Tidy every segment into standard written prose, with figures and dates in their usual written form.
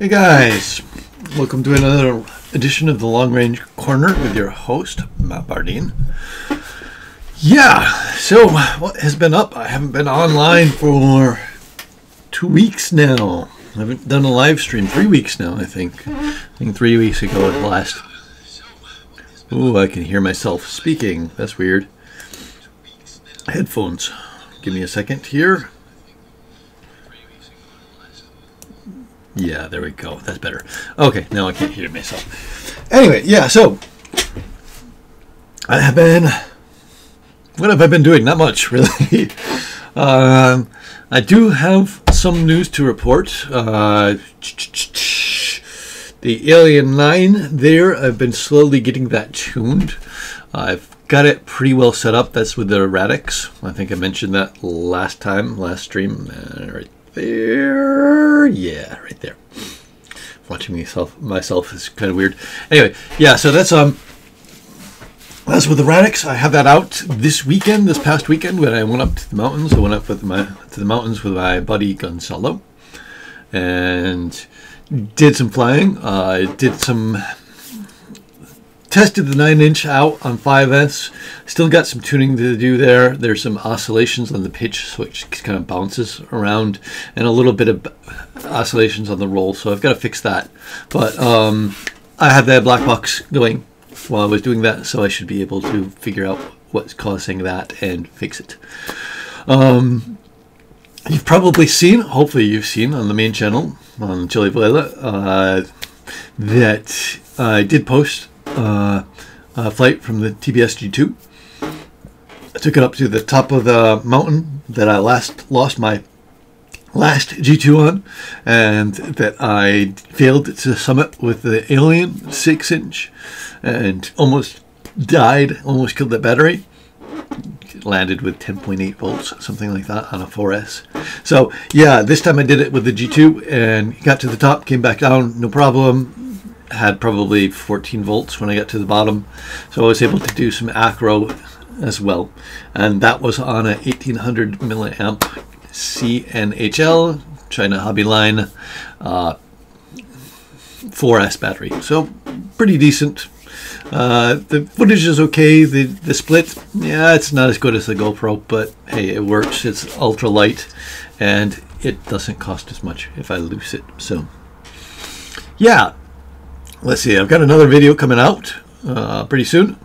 Hey guys, welcome to another edition of the Long Range Corner with your host, Matt Bardeen. Yeah, so what has been up? I haven't been online for 2 weeks now. I haven't done a live stream, 3 weeks now, I think. I think 3 weeks ago at last. Ooh, I can hear myself speaking. That's weird. Headphones. Give me a second here. Yeah, there we go. That's better. Okay, now I can't hear myself. Anyway, yeah, so I have been... What have I been doing? Not much, really. I do have some news to report. The Alien 9 there, I've been slowly getting that tuned. I've got it pretty well set up. That's with the Radix. I think I mentioned that last stream. Right there. Yeah, right there. Watching myself is kind of weird. Anyway, yeah, so that's with the Radix. I have that out this past weekend when I went up to the mountains. I went up to the mountains with my buddy Gonzalo and did some flying. Tested the 9-inch out on 5S. Still got some tuning to do there. There's some oscillations on the pitch, so it kind of bounces around, and a little bit of oscillations on the roll, so I've got to fix that. But I had that black box going while I was doing that, so I should be able to figure out what's causing that and fix it. You've probably seen, hopefully you've seen on the main channel, on Chili Viola, that I did post a flight from the TBS G2. I took it up to the top of the mountain that I lost my last G2 on, and that I failed to summit with the Alien 6-inch and almost died, almost killed the battery. Landed with 10.8 volts, something like that, on a 4S. So yeah, this time I did it with the G2 and got to the top, came back down, no problem. Had probably 14 volts when I got to the bottom, so I was able to do some acro as well, and that was on a 1800 milliamp CNHL China Hobby Line 4S battery, so pretty decent. The footage is okay. The split, yeah, it's not as good as the GoPro, but hey, it works. It's ultra light and it doesn't cost as much if I loose it. So yeah, let's see, I've got another video coming out pretty soon.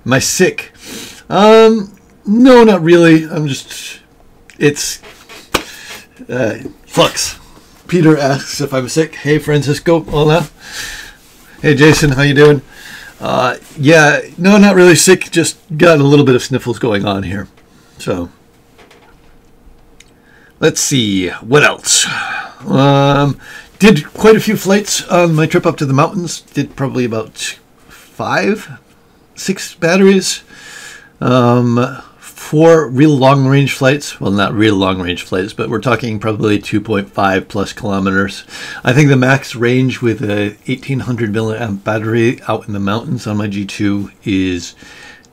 Am I sick? No, not really. I'm just, it's Flux. Peter asks if I'm sick. Hey Francisco, hola. Hey Jason, how you doing? Yeah, no, not really sick, just got a little bit of sniffles going on here. So let's see, what else? Did quite a few flights on my trip up to the mountains. Did probably about 5, 6 batteries. 4 real long range flights. Well, not real long range flights, but we're talking probably 2.5 plus kilometers. I think the max range with a 1800 milliamp battery out in the mountains on my G2 is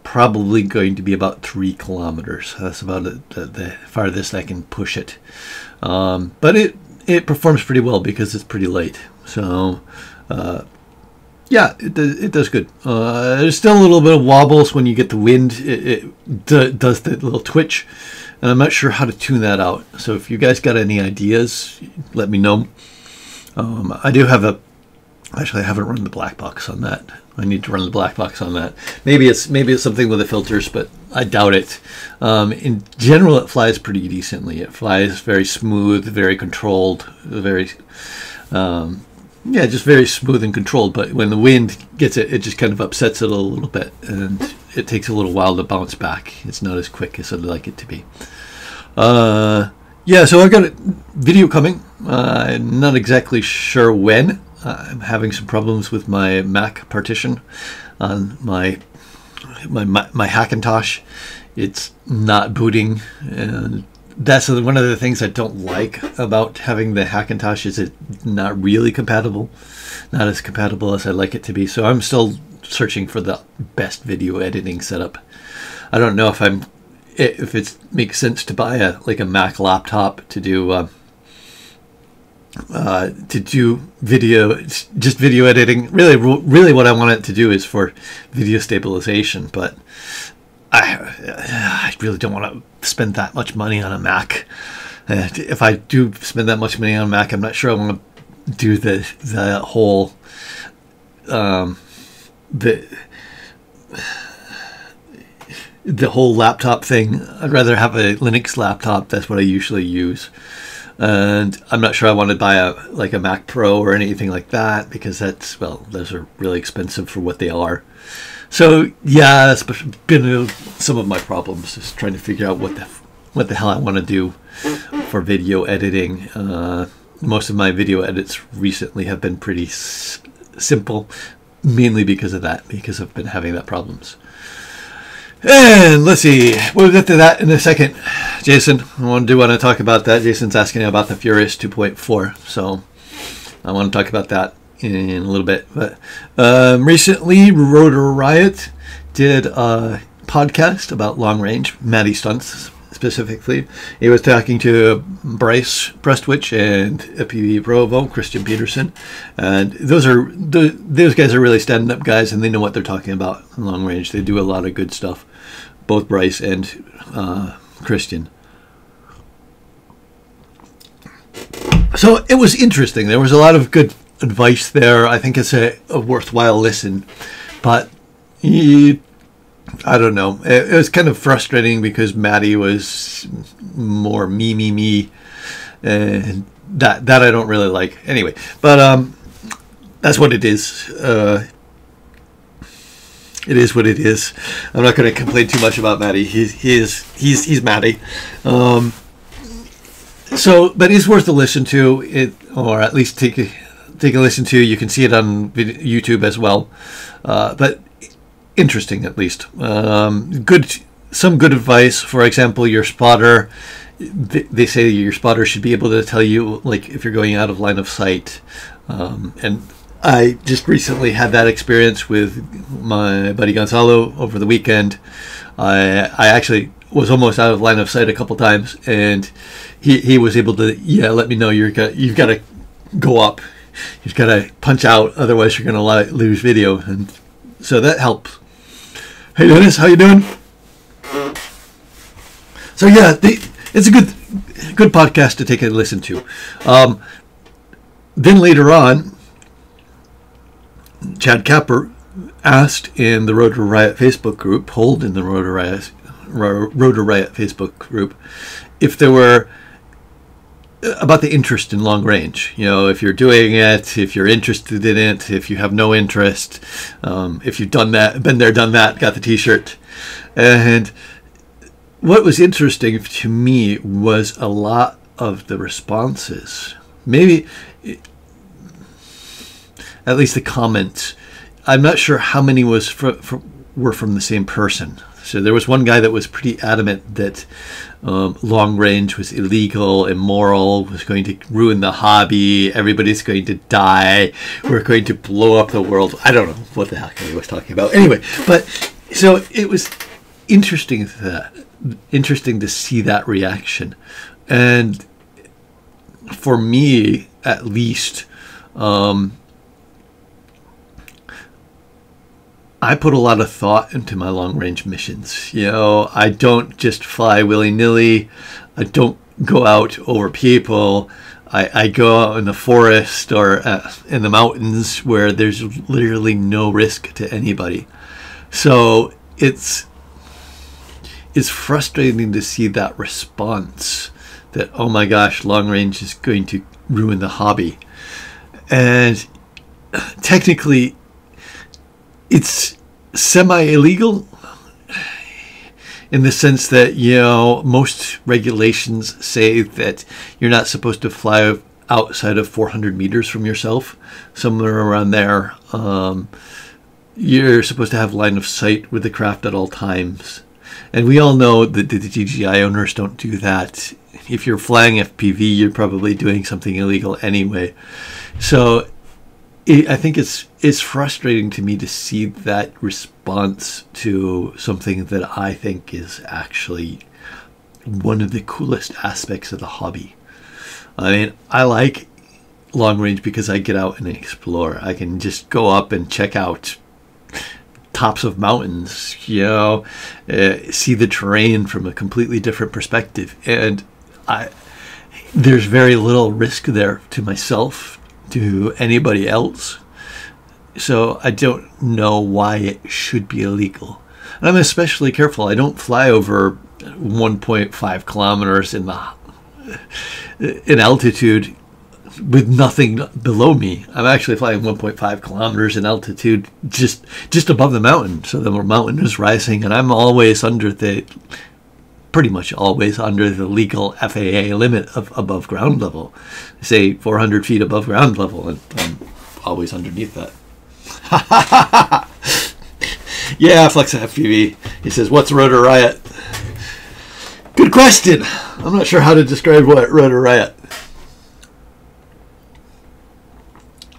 probably going to be about 3 kilometers. That's about the farthest I can push it. But it performs pretty well because it's pretty light. So yeah, it does good. There's still a little bit of wobbles when you get the wind. It does the little twitch, and I'm not sure how to tune that out. So if you guys got any ideas, let me know. I do have actually I haven't run the black box on that. I need to run the black box on that. Maybe it's something with the filters, but I doubt it. In general, it flies pretty decently. It flies very smooth, very controlled, very yeah, just very smooth and controlled. But when the wind gets it, it just kind of upsets it a little bit, and it takes a little while to bounce back. It's not as quick as I'd like it to be. Yeah, so I've got a video coming. I'm not exactly sure when. I'm having some problems with my Mac partition on my Hackintosh. It's not booting, and that's one of the things I don't like about having the Hackintosh, is it's not really compatible, not as compatible as I'd like it to be. So I'm still searching for the best video editing setup. I don't know if it makes sense to buy a Mac laptop to do to do just video editing. Really what I want it to do is for video stabilization, but I really don't want to spend that much money on a Mac. If I do spend that much money on a Mac, I'm not sure I want to do the whole the whole laptop thing. I'd rather have a Linux laptop. That's what I usually use. And I'm not sure I want to buy a Mac Pro or anything like that, because those are really expensive for what they are. So yeah, that's been some of my problems, just trying to figure out what the hell I want to do for video editing. Most of my video edits recently have been pretty simple, mainly because of that, because I've been having that problems. And let's see, we'll get to that in a second. Jason, I do want to talk about that. Jason's asking about the Furious 2.4, so I want to talk about that in a little bit. But recently, Rotor Riot did a podcast about long range, Matty stunts specifically. He was talking to Bryce Prestwich and FPV Provo, Christian Peterson, and those guys are really standing up guys, and they know what they're talking about in long range. They do a lot of good stuff, both Bryce and Christian. So it was interesting. There was a lot of good advice there. I think it's a worthwhile listen, but I don't know. It was kind of frustrating because Matty was more me, and that I don't really like. Anyway, but that's what it is. It is what it is. I'm not going to complain too much about Matty. He's Matty. So, but it's worth a listen to it, or at least take a listen to. You can see it on YouTube as well. But interesting, at least. Some good advice. For example, your spotter. They say your spotter should be able to tell you, like, if you're going out of line of sight. And I just recently had that experience with my buddy Gonzalo over the weekend. I actually was almost out of line of sight a couple times, and he was able to let me know you've got to go up, you've got to punch out, otherwise you're going to lose video, and so that helps. Hey Dennis, how you doing? So yeah, it's a good podcast to take a listen to. Then later on, Chad Capper asked in the Rotor Riot Facebook group, polled in the Rotor Riot Facebook group, if there were about the interest in long range. You know, if you're doing it, if you're interested in it, if you have no interest, if you've done that, been there, done that, got the t-shirt. And what was interesting to me was a lot of the responses, maybe at least the comments. I'm not sure how many were from the same person. So there was one guy that was pretty adamant that long range was illegal, immoral, was going to ruin the hobby, everybody's going to die, we're going to blow up the world. I don't know what the heck he was talking about. Anyway, but so it was interesting to see that reaction. And for me, at least, I put a lot of thought into my long-range missions. You know, I don't just fly willy-nilly. I don't go out over people. I go out in the forest or in the mountains where there's literally no risk to anybody. So it's frustrating to see that response that, oh my gosh, long-range is going to ruin the hobby. And technically, it's semi-illegal in the sense that, you know, most regulations say that you're not supposed to fly outside of 400 meters from yourself, somewhere around there. You're supposed to have line of sight with the craft at all times. And we all know that the DJI owners don't do that. If you're flying FPV, you're probably doing something illegal anyway. So I think it's frustrating to me to see that response to something that I think is actually one of the coolest aspects of the hobby. I mean, I like long range because I get out and explore. I can just go up and check out tops of mountains, you know, see the terrain from a completely different perspective. And there's very little risk there to myself, to anybody else. So I don't know why it should be illegal. And I'm especially careful. I don't fly over 1.5 kilometers in altitude with nothing below me. I'm actually flying 1.5 kilometers in altitude just above the mountain. So the mountain is rising, and I'm always pretty much always under the legal FAA limit of above ground level. Say 400 feet above ground level, and I'm always underneath that. Yeah, Flex FPV. He says, what's Rotor Riot? Good question. I'm not sure how to describe what Rotor Riot.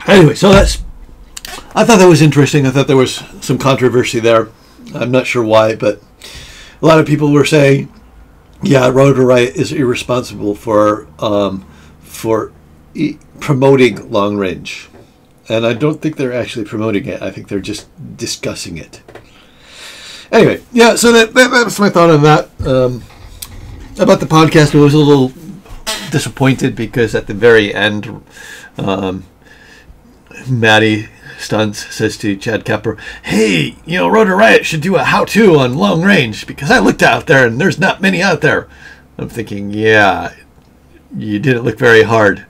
Anyway, so I thought that was interesting. I thought there was some controversy there. I'm not sure why, but a lot of people were saying, yeah, Rotor Riot is irresponsible for promoting long range. And I don't think they're actually promoting it. I think they're just discussing it. Anyway, yeah, so that was my thought on that. About the podcast, I was a little disappointed because at the very end, Maddie Stunts says to Chad Kepper, hey, you know, Rotor Riot should do a how-to on long range because I looked out there and there's not many out there. I'm thinking, yeah, you didn't look very hard.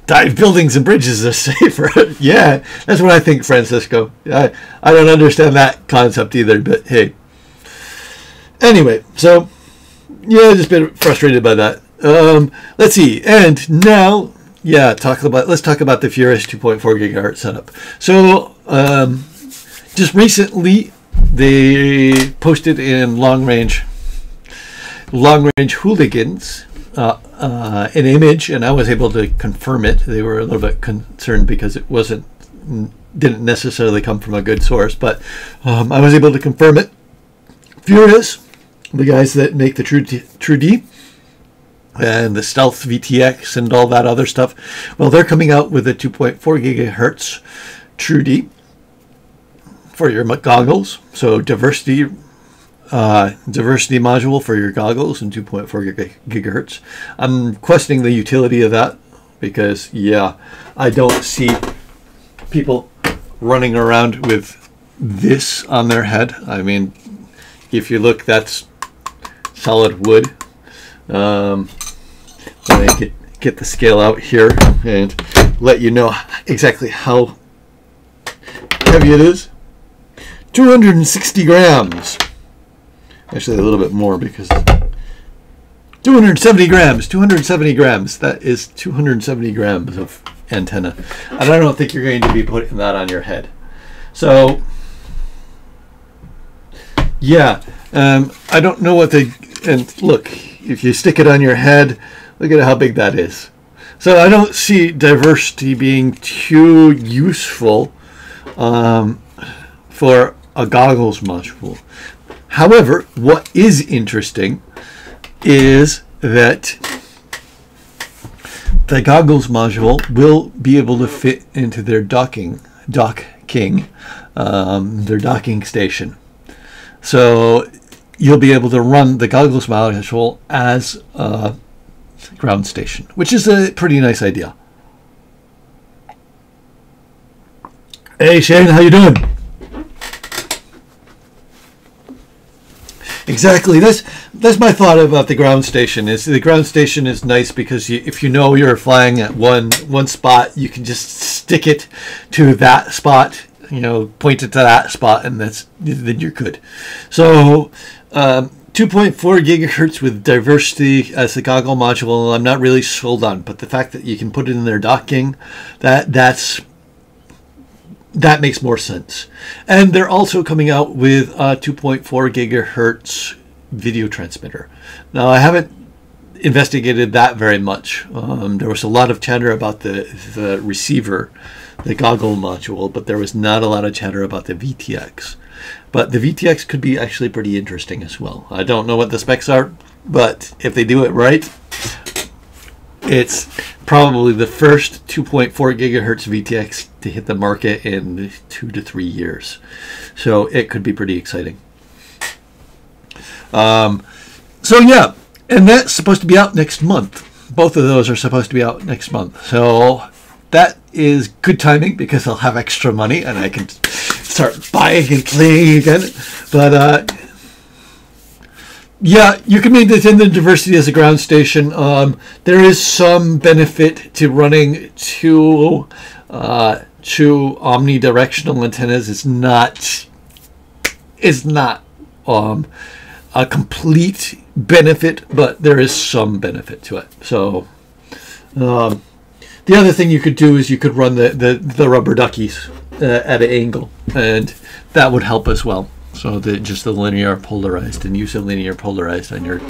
Dive buildings and bridges are safer. Yeah, that's what I think, Francisco. I don't understand that concept either, but hey. Anyway, so, yeah, just been frustrated by that. Let's see, and now, yeah, let's talk about the Furious 2.4 gigahertz setup. So, just recently, they posted in Long Range Hooligans an image, and I was able to confirm it. They were a little bit concerned because it didn't necessarily come from a good source, but I was able to confirm it. Furious, the guys that make the True D and the Stealth VTX and all that other stuff, well, they're coming out with a 2.4 gigahertz True D for your goggles. So diversity module for your goggles and 2.4 gigahertz. I'm questioning the utility of that because, yeah, I don't see people running around with this on their head. I mean, if you look, that's solid wood. Let me get the scale out here and let you know exactly how heavy it is. 260 grams. Actually, a little bit more because 270 grams. 270 grams. That is 270 grams of antenna. And I don't think you're going to be putting that on your head. So, yeah. I don't know what and look, if you stick it on your head, look at how big that is. So I don't see diversity being too useful for a goggles module. However, what is interesting is that the goggles module will be able to fit into their docking station. So you'll be able to run the goggles module as a ground station, which is a pretty nice idea. Hey Shane, how you doing? Exactly. That's my thought about the ground station. Is the ground station is nice because if you know you're flying at one spot, you can just stick it to that spot. You know, point it to that spot, and then you're good. So, 2.4 gigahertz with diversity as the goggle module, I'm not really sold on. But the fact that you can put it in their docking, that makes more sense. And they're also coming out with a 2.4 gigahertz video transmitter. Now, I haven't investigated that very much. There was a lot of chatter about the receiver, the goggle module, but there was not a lot of chatter about the VTX. But the VTX could be actually pretty interesting as well. I don't know what the specs are, but if they do it right, it's probably the first 2.4 gigahertz VTX to hit the market in 2 to 3 years. So it could be pretty exciting. So yeah, and that's supposed to be out next month. Both of those are supposed to be out next month. So that is good timing because I'll have extra money and I can start buying and playing again. But yeah, you can maintain the diversity as a ground station. There is some benefit to running two omnidirectional antennas. It's not a complete benefit, but there is some benefit to it. So the other thing you could do is you could run the rubber duckies at an angle, and that would help as well. So just the linear polarized, and use a linear polarized on your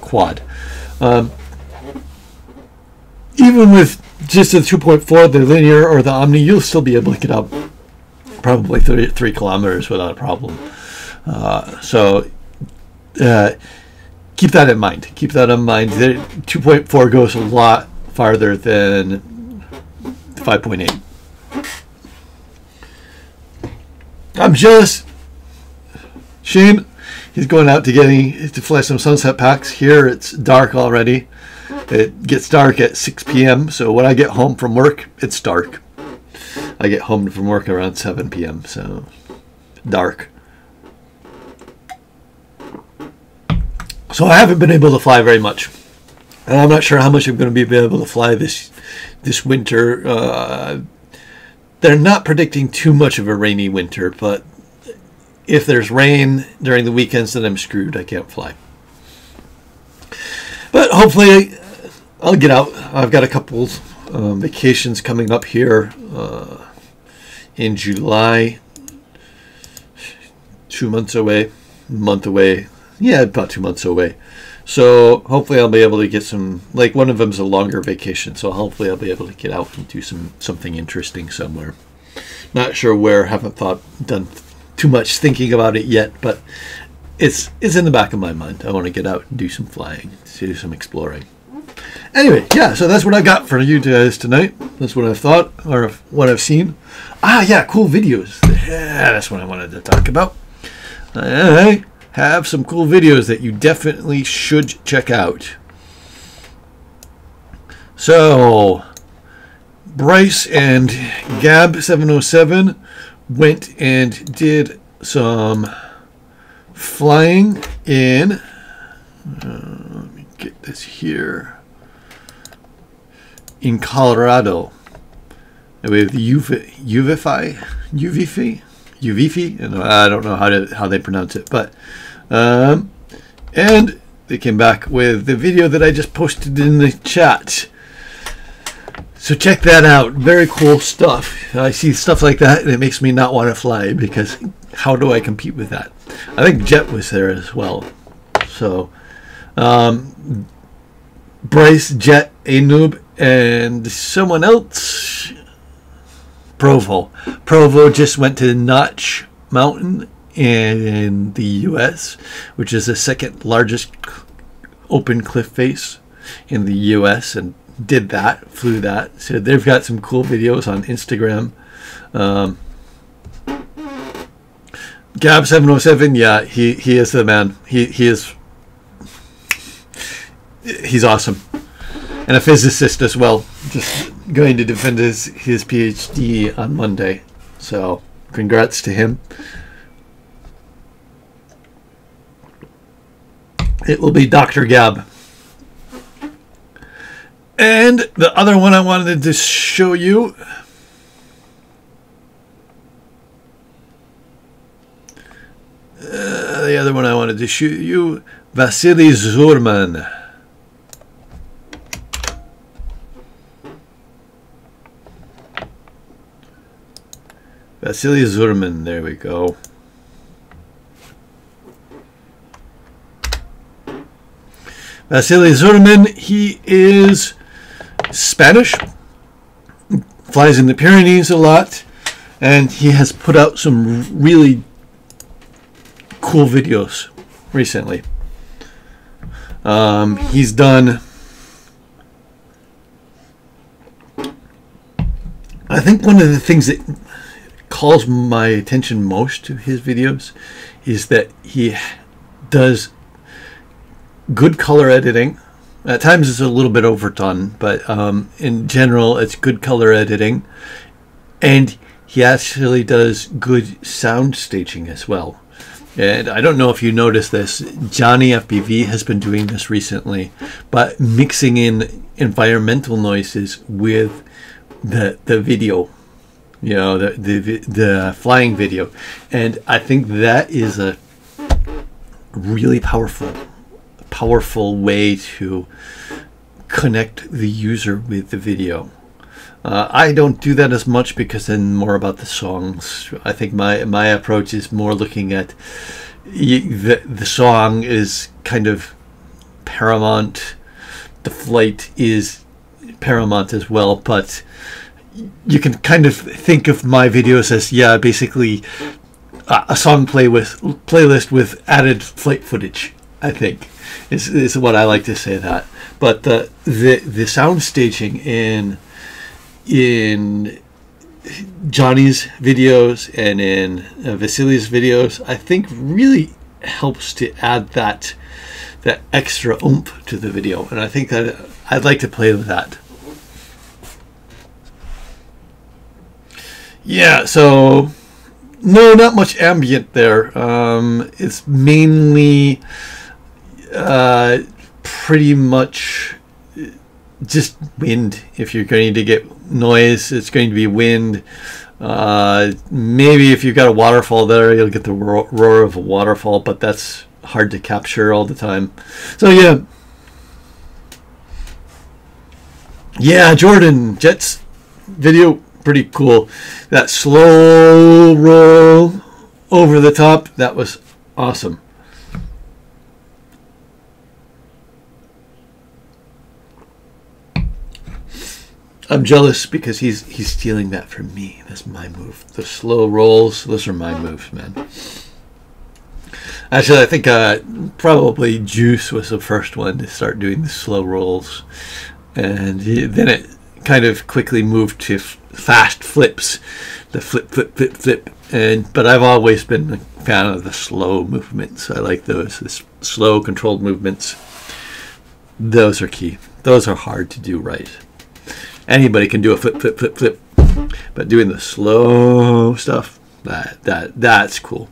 quad. Even with just the 2.4, the linear or the omni, you'll still be able to get up probably 3 kilometers without a problem. So keep that in mind. Keep that in mind. The 2.4 goes a lot farther than 5.8. I'm jealous. Shane, he's going out to fly some sunset packs. Here it's dark already. It gets dark at 6 p.m. So when I get home from work, it's dark. I get home from work around 7 p.m. So dark. So I haven't been able to fly very much. And I'm not sure how much I'm going to be able to fly this winter. They're not predicting too much of a rainy winter, but if there's rain during the weekends, then I'm screwed. I can't fly. But hopefully I'll get out. I've got a couple vacations coming up here in July. 2 months away. Month away. Yeah, about 2 months away. So hopefully I'll be able to get some, like one of them's a longer vacation, so hopefully I'll be able to get out and do something interesting somewhere. Not sure where, haven't done too much thinking about it yet, but it's in the back of my mind. I want to get out and do some flying, do some exploring. Anyway, yeah, so that's what I got for you guys tonight. That's what I've thought, or what I've seen. Ah, yeah, cool videos. Yeah, that's what I wanted to talk about. I have some cool videos that you definitely should check out. So, Bryce and Gab707 went and did some flying in, let me get this here, in Colorado with UVifi, and I don't know how they pronounce it, but and they came back with the video that I just posted in the chat. So check that out. Very cool stuff. I see stuff like that and it makes me not want to fly, because how do I compete with that? I think Jet was there as well. So Bryce, Jet, Anub, and someone else, Provo just went to Notch Mountain in the US, which is the second largest open cliff face in the US, and flew that. So they've got some cool videos on Instagram. Gab707, yeah, he is the man. He's awesome. And a physicist as well, just going to defend his PhD on Monday. So congrats to him. It will be Dr. Gab. And the other one I wanted to show you, Vasily Zurman. Vasily Zurman, there we go. Vasily Zurman, he is Spanish, flies in the Pyrenees a lot, and he has put out some really cool videos recently. He's done, I think one of the things that calls my attention most to his videos is that he does good color editing. At times it's a little bit overdone, but in general it's good color editing, and he actually does good sound staging as well. And I don't know if you noticed this, Johnny FPV has been doing this recently, but mixing in environmental noises with the video, you know, the flying video. And I think that is a really powerful way to connect the user with the video. I don't do that as much because I'm more about the songs. I think my approach is more looking at the song is kind of paramount. The flight is paramount as well, but you can kind of think of my videos as, yeah, basically a song playlist with added flight footage, I think is what I like to say that. But the sound staging in Johnny's videos and in Vasily's videos, I think really helps to add that extra oomph to the video, and I think that I'd like to play with that. Yeah, so no, not much ambient there. It's mainly pretty much just wind. If you're going to get noise, it's going to be wind. Maybe if you've got a waterfall there, you'll get the roar of a waterfall, but that's hard to capture all the time. So yeah, Jordan, Jet's video, pretty cool. That slow roll over the top, that was awesome. I'm jealous because he's stealing that from me. That's my move. The slow rolls, those are my moves, man. Actually, I think probably Juice was the first one to start doing the slow rolls, and then it kind of quickly moved to fast flips, the flip, flip, flip, flip. But I've always been a fan of the slow movements. I like those, the slow, controlled movements. Those are key. Those are hard to do right. Anybody can do a flip, flip, flip, flip, but doing the slow stuff, that's cool.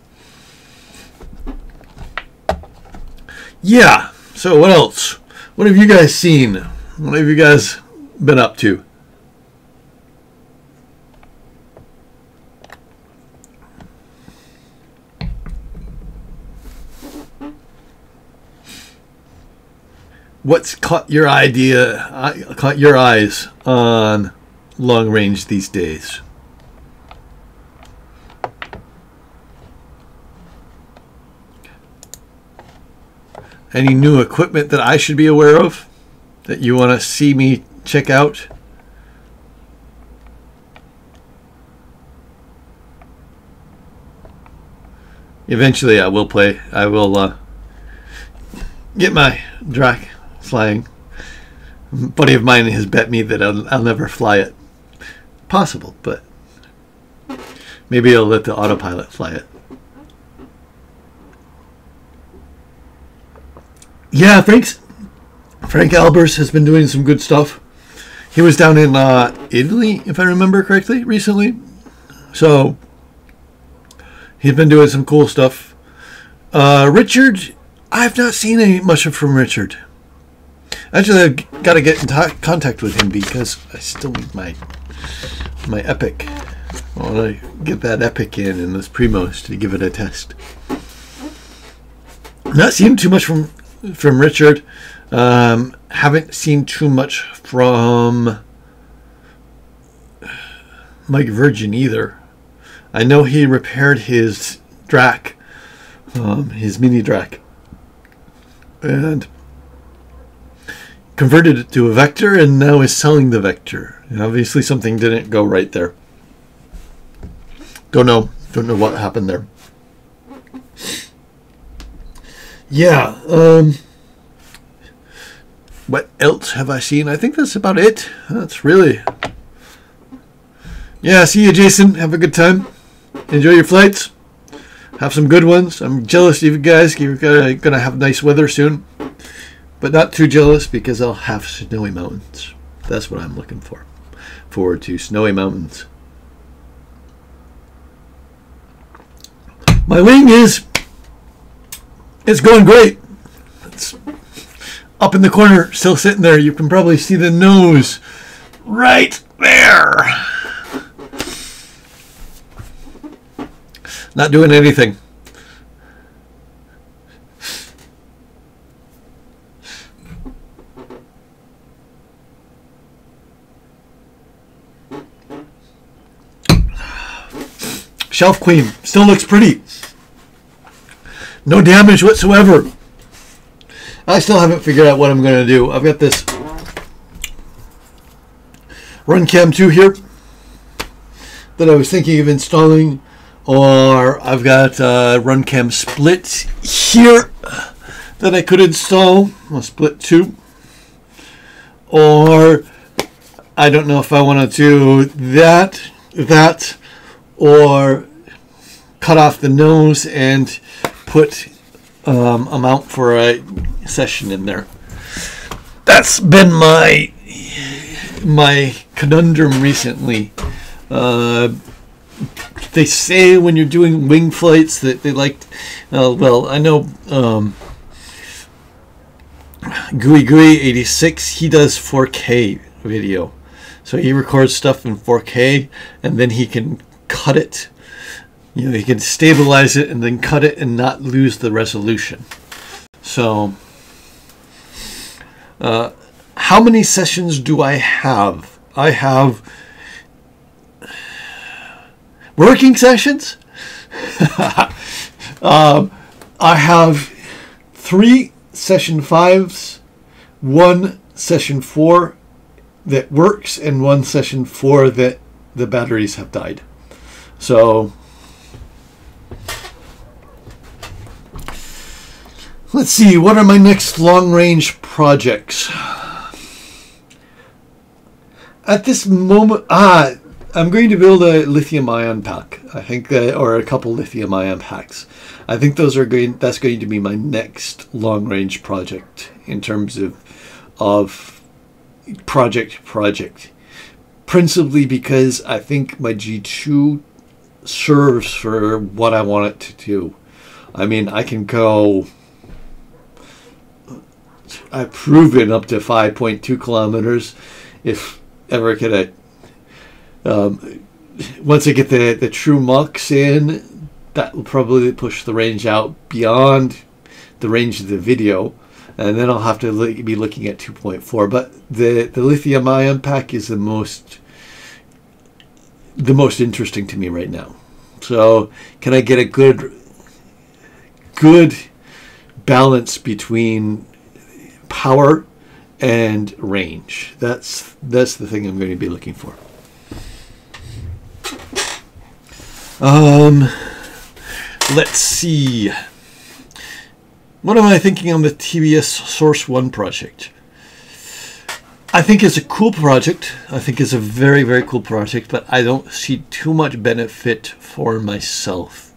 Yeah. So what else? What have you guys seen? What have you guys been up to? What's caught your eyes on long range these days? Any new equipment that I should be aware of that you want to see me check out? Eventually I will play. I will get my Drac flying. A buddy of mine has bet me that I'll never fly it. Possible, but maybe I'll let the autopilot fly it. Yeah, Frank Albers has been doing some good stuff. He was down in Italy, if I remember correctly, recently. So he's been doing some cool stuff. Richard, I've not seen much from Richard. Actually, I've got to get in contact with him because I still need my Epic. I want to get that Epic in those Primos to give it a test. Not seen too much from Richard. Haven't seen too much from Mike Virgin either. I know he repaired his Drac, his mini Drac, and converted it to a Vector, and now is selling the Vector. And obviously something didn't go right there. Don't know what happened there. Yeah, What else have I seen? I think that's about it. That's really... Yeah, see you, Jason. Have a good time. Enjoy your flights. Have some good ones. I'm jealous of you guys. You're going to have nice weather soon. But not too jealous because I'll have snowy mountains. That's what I'm looking for. Forward to snowy mountains. My wing is... It's going great. It's up in the corner, still sitting there. You can probably see the nose right there. Not doing anything. Shelf queen still looks pretty. No damage whatsoever. I still haven't figured out what I'm going to do. I've got this Runcam 2 here that I was thinking of installing, or I've got a Runcam Split here that I could install, a Split 2, or I don't know if I want to do that, or cut off the nose and put a mount for a session in there. That's been my conundrum recently. They say when you're doing wing flights that they like, well, I know Gooey 86, he does 4K video. So he records stuff in 4K and then he can cut it. You know, he can stabilize it and then cut it and not lose the resolution. So, how many sessions do I have? I have working sessions. I have 3 session 5s, 1 session 4 that works, and 1 session 4 that the batteries have died. So let's see, what are my next long-range projects? At this moment, I'm going to build a lithium-ion pack. I think, or a couple lithium-ion packs. I think that's going to be my next long-range project in terms of project. Principally because I think my G2 serves for what I want it to do. I mean, I can go... I've proven up to 5.2 kilometers. If ever get a... once I get the true mux in, that will probably push the range out beyond the range of the video. And then I'll have to be looking at 2.4. But the lithium ion pack is the most interesting to me right now. So can I get a good balance between power and range? That's the thing I'm going to be looking for. Let's see. What am I thinking on the TBS Source 1 project? I think it's a cool project. I think it's a very, very cool project, but I don't see too much benefit for myself.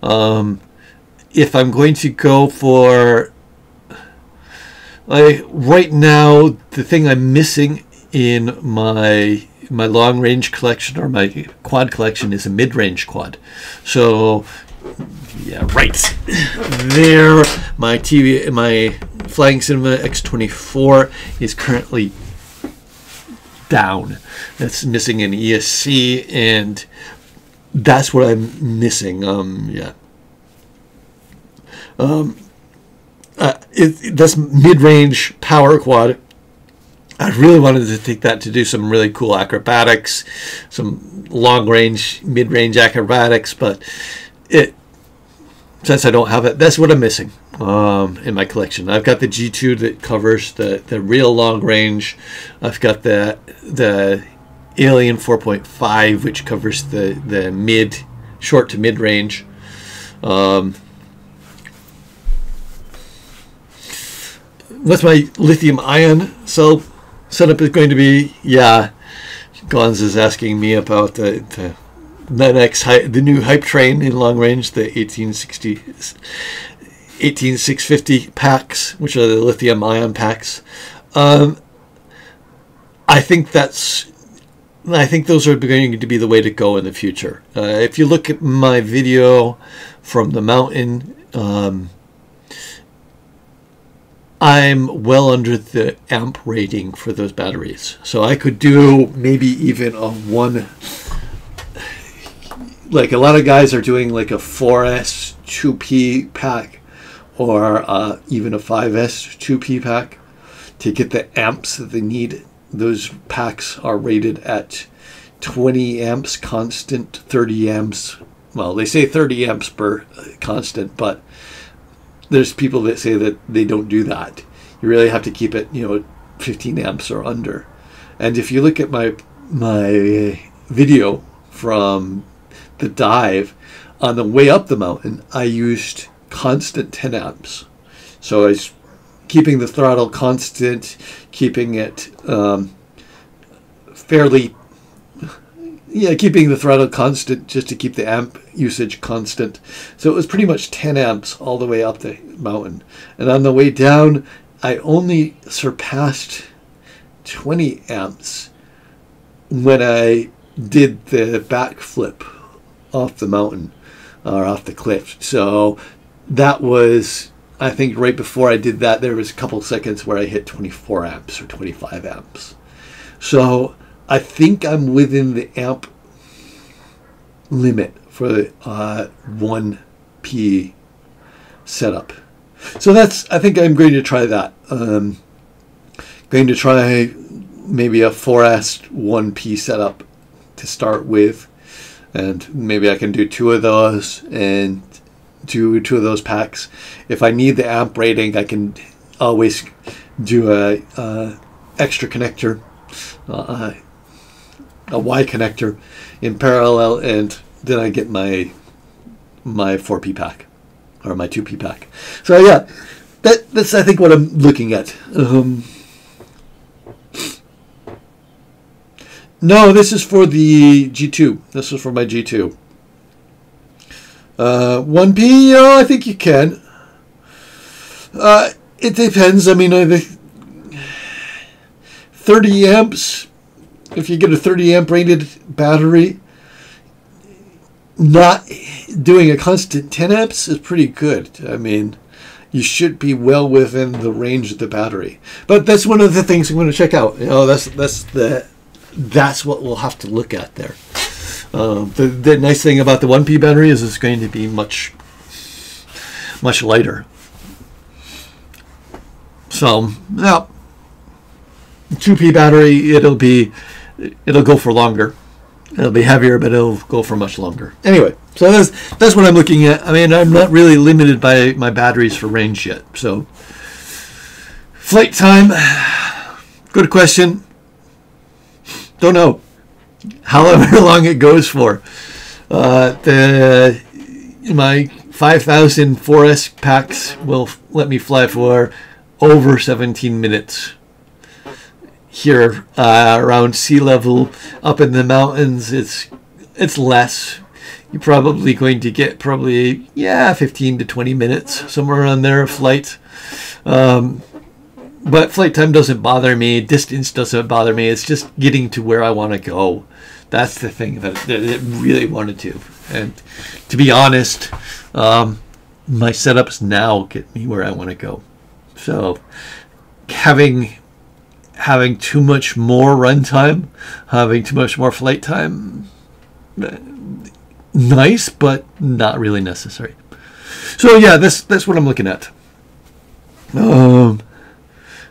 If I'm going to go for... right now, the thing I'm missing in my long-range collection or my quad collection is a mid-range quad. So... yeah, right there. My Flying Cinema X24 is currently down. That's missing an ESC, and that's what I'm missing. That's mid-range power quad. I really wanted to take that to do some really cool acrobatics, some long-range, mid-range acrobatics, but since I don't have it, that's what I'm missing in my collection. I've got the G2 that covers the real long range. I've got the Alien 4.5, which covers the short to mid range. what's my lithium ion cell setup is going to be? Yeah, Gons is asking me about the next the new hype train in long range, the 18650 packs, which are the lithium ion packs. I think those are going to be the way to go in the future. If you look at my video from the mountain, I'm well under the amp rating for those batteries. So I could do maybe even a one, like a lot of guys are doing like a 4S 2P pack, or even a 5S 2P pack to get the amps that they need. Those packs are rated at 20 amps constant, 30 amps. Well, they say 30 amps per constant, but there's people that say that they don't do that. You really have to keep it, 15 amps or under. And if you look at my video from the dive, on the way up the mountain, I used constant 10 amps. So I was keeping the throttle constant, keeping it keeping the throttle constant just to keep the amp usage constant. So it was pretty much 10 amps all the way up the mountain. And on the way down, I only surpassed 20 amps when I did the backflip off the mountain, or off the cliff. So that was, I think right before I did that, there was a couple seconds where I hit 24 amps or 25 amps. So I think I'm within the amp limit for the 1P setup. So I think I'm going to try that. Going to try maybe a 4S 1P setup to start with. And maybe I can do 2 of those and do 2 of those packs. If I need the amp rating, I can always do a extra connector, a Y connector in parallel, and then I get my 4P pack or my 2P pack. So yeah, that's I think what I'm looking at. No, this is for the G2. This is for my G2. 1P, I think you can. It depends. I mean, 30 amps, if you get a 30 amp rated battery, not doing a constant 10 amps is pretty good. I mean, you should be well within the range of the battery. But that's one of the things I'm going to check out. That's what we'll have to look at there. The nice thing about the 1P battery is it's going to be much lighter. So, yeah, 2P battery, it'll go for longer. It'll be heavier, but it'll go for much longer. Anyway, so that's what I'm looking at. I mean, I'm not really limited by my batteries for range yet. So, flight time, good question. Don't know. However long it goes for. My 5000 4S packs will let me fly for over 17 minutes. Here, around sea level, up in the mountains, it's less. You're probably going to get 15 to 20 minutes, somewhere around there, flight. But flight time doesn't bother me. Distance doesn't bother me. It's just getting to where I want to go. That's the thing that I really want to do. And to be honest, my setups now get me where I want to go. So having too much more runtime, having too much more flight time, nice, but not really necessary. So yeah, that's what I'm looking at.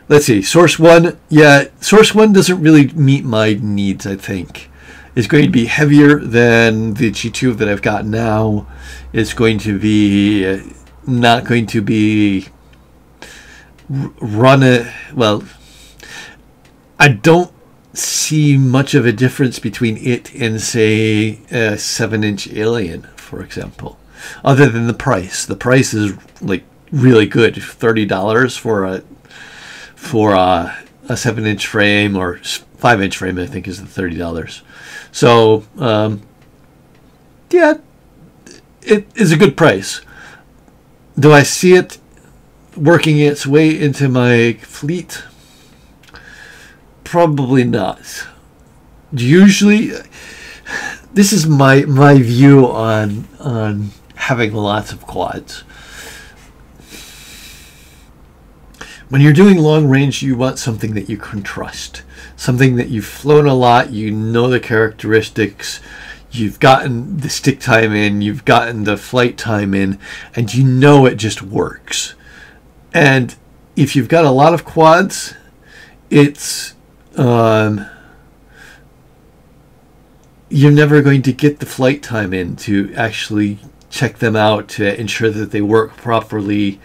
Let's see, Source 1. Yeah, Source 1 doesn't really meet my needs, I think. It's going to be heavier than the G2 that I've got now. It's going to be not going to be well, I don't see much of a difference between it and, say, a 7-inch Alien, for example, other than the price. The price is like really good, $30 for for a 7-inch frame, or 5-inch frame, I think, is the $30. So, yeah, it is a good price. Do I see it working its way into my fleet? Probably not. Usually, this is my view on having lots of quads. When you're doing long range, you want something that you can trust. Something that you've flown a lot, you know the characteristics, you've gotten the stick time in, you've gotten the flight time in, and you know it just works. And if you've got a lot of quads, it's you're never going to get the flight time in to actually check them out, to ensure that they work properly.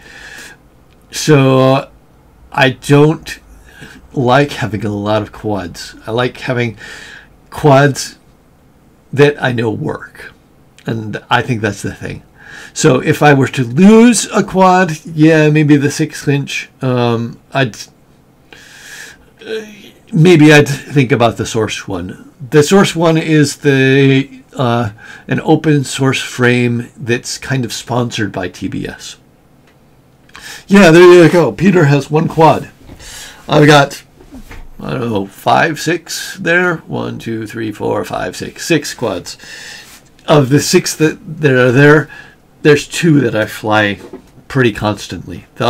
So I don't like having a lot of quads. I like having quads that I know work. And I think that's the thing. So if I were to lose a quad, yeah, maybe the 6-inch, I'd think about the Source One. The Source One is an open source frame that's kind of sponsored by TBS. Yeah, there you go. Peter has one quad. I've got, I don't know, 5, 6 there. 1, 2, 3, 4, 5, 6. 6 quads. Of the 6 that are there, there's 2 that I fly pretty constantly. The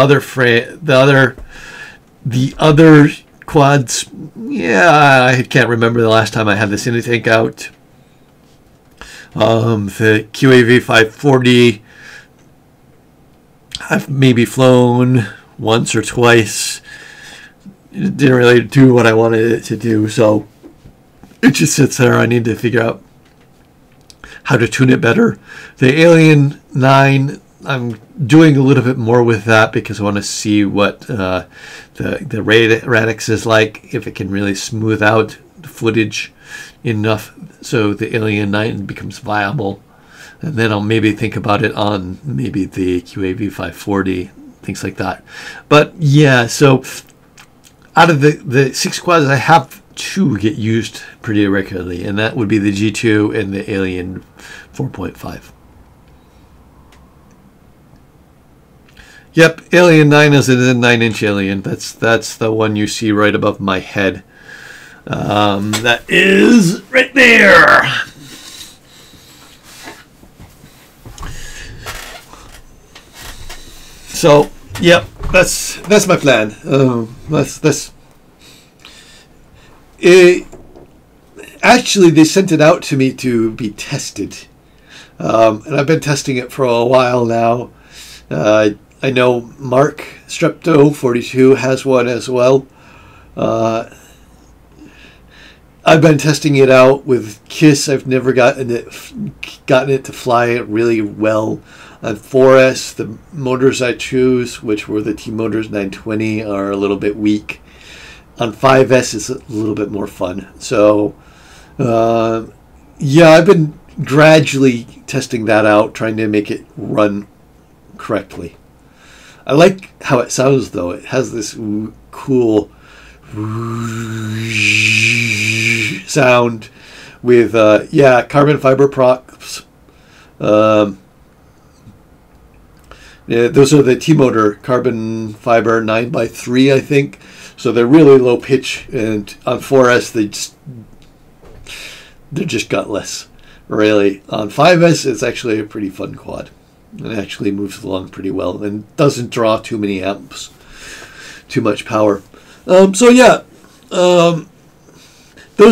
other quads, yeah, I can't remember the last time I had the Cinetank out. The QAV 540, I've maybe flown once or twice. It didn't really do what I wanted it to do, so it just sits there. I need to figure out how to tune it better. The Alien 9, I'm doing a little bit more with that because I want to see what the Radix is like, if it can really smooth out the footage enough so the Alien 9 becomes viable. And then I'll maybe think about it on maybe the QAV 540, things like that. But yeah, so out of the 6 quads, I have 2 get used pretty regularly, and that would be the G2 and the Alien 4.5. Yep, Alien 9 is a 9-inch Alien. That's the one you see right above my head. That is right there. So, yep, that's my plan. Actually, they sent it out to me to be tested, and I've been testing it for a while now. I know Mark Strepto 42 has one as well. I've been testing it out with KISS. I've never gotten it to fly really well. On 4S, the motors I choose, which were the T-Motors 920, are a little bit weak. On 5S, it's a little bit more fun. So, yeah, I've been gradually testing that out, trying to make it run correctly. I like how it sounds, though. It has this cool sound with, yeah, carbon fiber props. Yeah, those are the T-Motor carbon fiber 9x3, I think. So they're really low pitch, and on 4S they're just gutless. Really, on 5S it's actually a pretty fun quad. It actually moves along pretty well and doesn't draw too many amps, too much power. So yeah, those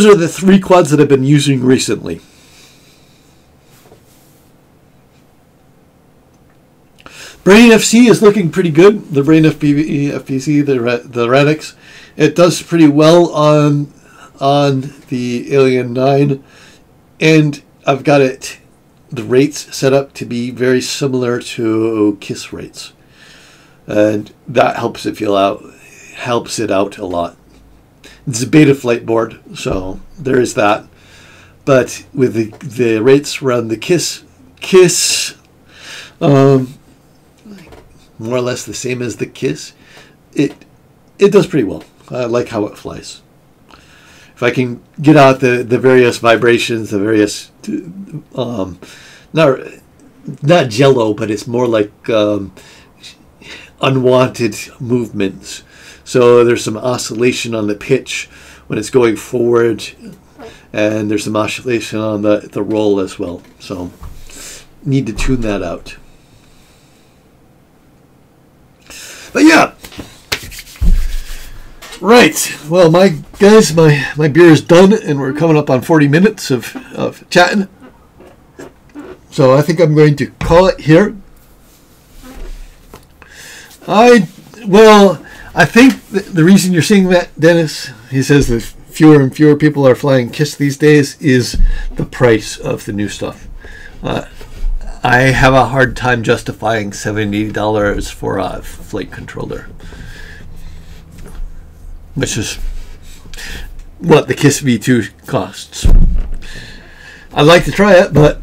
are the 3 quads that I've been using recently. Brain FC is looking pretty good. The Brain FPC, the Radix, it does pretty well on the Alien 9, and I've got the rates set up to be very similar to KISS rates, and that helps it out a lot. It's a beta flight board, so there is that. But with the rates around the KISS. More or less the same as the KISS, it it does pretty well. I like how it flies. If I can get out the various vibrations, the various not jello, but it's more like unwanted movements. So there's some oscillation on the pitch when it's going forward, and there's some oscillation on the roll as well. So need to tune that out. But yeah. Right. Well, my beer is done, and we're coming up on 40 minutes of chatting. So I think I'm going to call it here. I think the reason you're seeing that, Dennis, he says that fewer and fewer people are flying KISS these days, is the price of the new stuff. I have a hard time justifying $70 for a flight controller, which is what the KISS V2 costs. I'd like to try it, but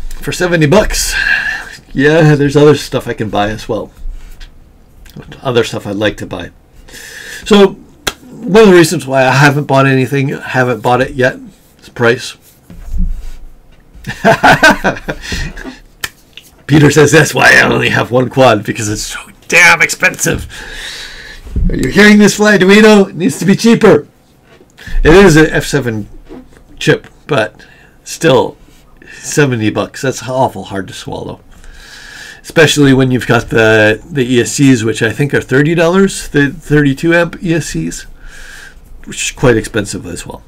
for $70, yeah, there's other stuff I can buy as well. Other stuff I'd like to buy. So one of the reasons why I haven't bought anything, haven't bought it yet, is price. Peter says that's why I only have one quad, because it's so damn expensive. Are you hearing this, Fly Duino? It needs to be cheaper. It is an F7 chip, but still $70. That's awful hard to swallow. Especially when you've got the ESCs, which I think are $30, the 32 amp ESCs, which is quite expensive as well.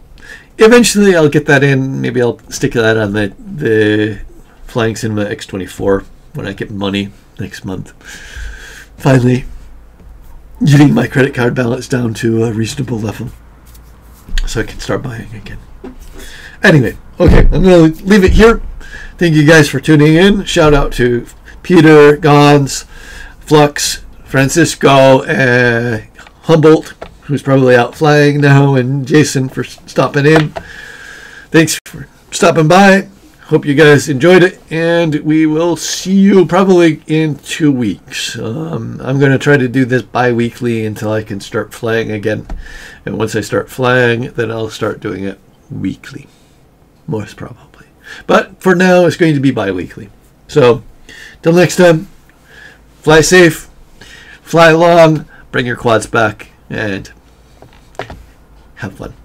Eventually I'll get that in. Maybe I'll stick that on the Flying Cinema X24 when I get money next month. Finally getting my credit card balance down to a reasonable level so I can start buying again. Anyway, okay, I'm going to leave it here. Thank you guys for tuning in. Shout out to Peter, Gons, Flux, Francisco, Humboldt, who's probably out flying now, and Jason for stopping in. Thanks for stopping by. Hope you guys enjoyed it, and we will see you probably in 2 weeks. I'm going to try to do this bi-weekly until I can start flying again. And once I start flying, then I'll start doing it weekly, most probably. But for now, it's going to be bi-weekly. So, till next time, fly safe, fly long, bring your quads back, and have fun.